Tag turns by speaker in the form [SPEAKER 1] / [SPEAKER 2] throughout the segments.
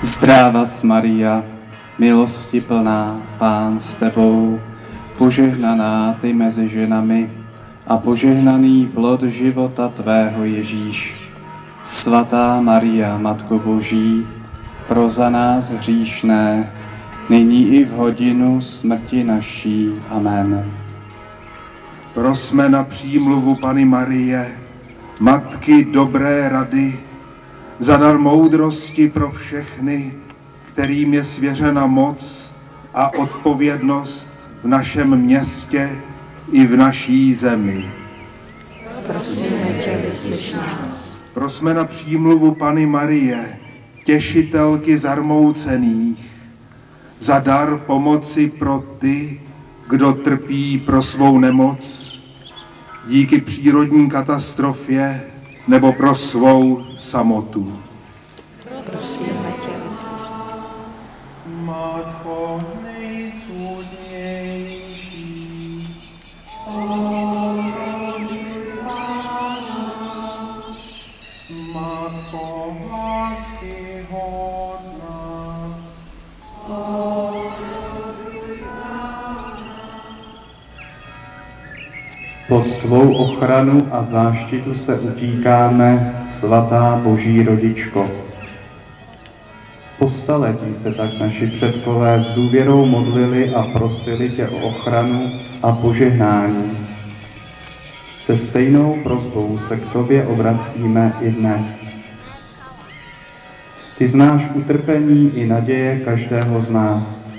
[SPEAKER 1] Zdravas Maria, milosti plná, Pán s tebou, požehnaná ty mezi ženami a požehnaný plod života tvého Ježíš. Svatá Maria, Matko Boží, pro za nás hříšné, nyní i v hodinu smrti naší. Amen.
[SPEAKER 2] Prosme na přímluvu Panny Marie, Matky dobré rady, za dar moudrosti pro všechny, kterým je svěřena moc a odpovědnost v našem městě i v naší zemi.
[SPEAKER 3] Prosíme tě, vyslyš nás.
[SPEAKER 2] Prosme na přímluvu Panny Marie, těšitelky zarmoucených, za dar pomoci pro ty, kdo trpí pro svou nemoc, díky přírodní katastrofě nebo pro svou samotu.
[SPEAKER 3] Prosíme tě, vyslyš.
[SPEAKER 4] Matko nejcudnější, Matko láskyhodná,
[SPEAKER 1] Pod tvou ochranu a záštitu se utíkáme, svatá Boží rodičko. Po staletí se tak naši předkové s důvěrou modlili a prosili tě o ochranu a požehnání. Se stejnou prosbou se k tobě obracíme i dnes. Ty znáš utrpení i naděje každého z nás.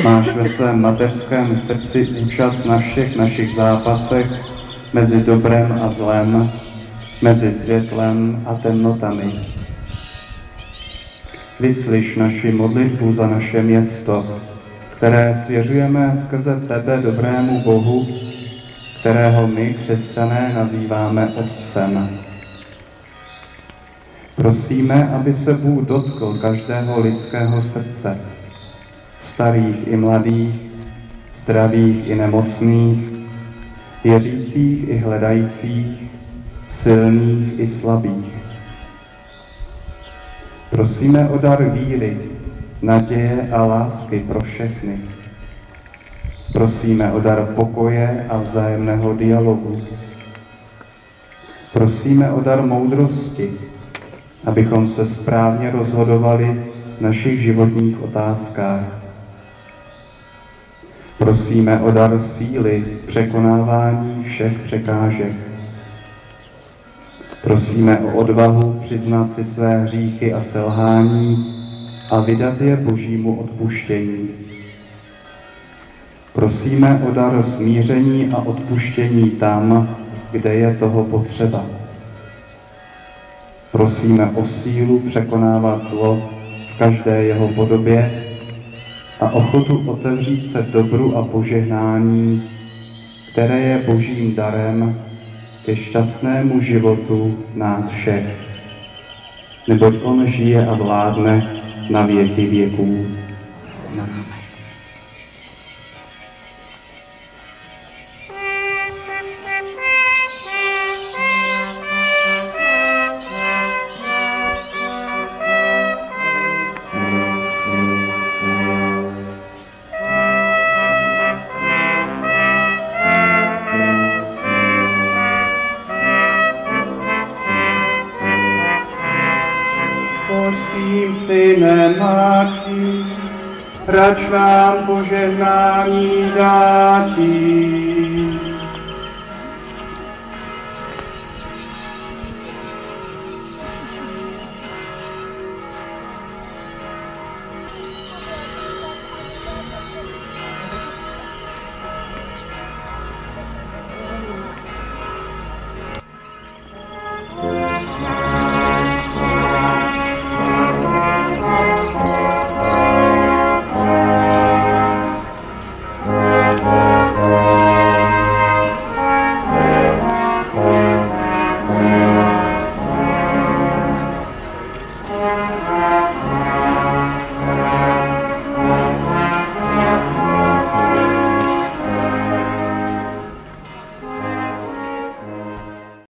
[SPEAKER 1] Máš ve svém mateřském srdci účast na všech našich zápasech mezi dobrem a zlem, mezi světlem a temnotami. Vyslyš naši modlitbu za naše město, které svěřujeme skrze tebe dobrému Bohu, kterého my, křesťané, nazýváme Otcem. Prosíme, aby se Bůh dotkl každého lidského srdce, starých i mladých, zdravých i nemocných, věřících i hledajících, silných i slabých. Prosíme o dar víry, naděje a lásky pro všechny. Prosíme o dar pokoje a vzájemného dialogu. Prosíme o dar moudrosti, abychom se správně rozhodovali v našich životních otázkách. Prosíme o dar síly k překonávání všech překážek. Prosíme o odvahu přiznat si své hříchy a selhání a vydat je Božímu odpuštění. Prosíme o dar smíření a odpuštění tam, kde je toho potřeba. Prosíme o sílu překonávat zlo v každé jeho podobě a ochotu otevřít se dobru a požehnání, které je Božím darem ke šťastnému životu nás všech. Neboť on žije a vládne na věky věků.
[SPEAKER 4] Božským synem Matky, rač nám požehnání dátí.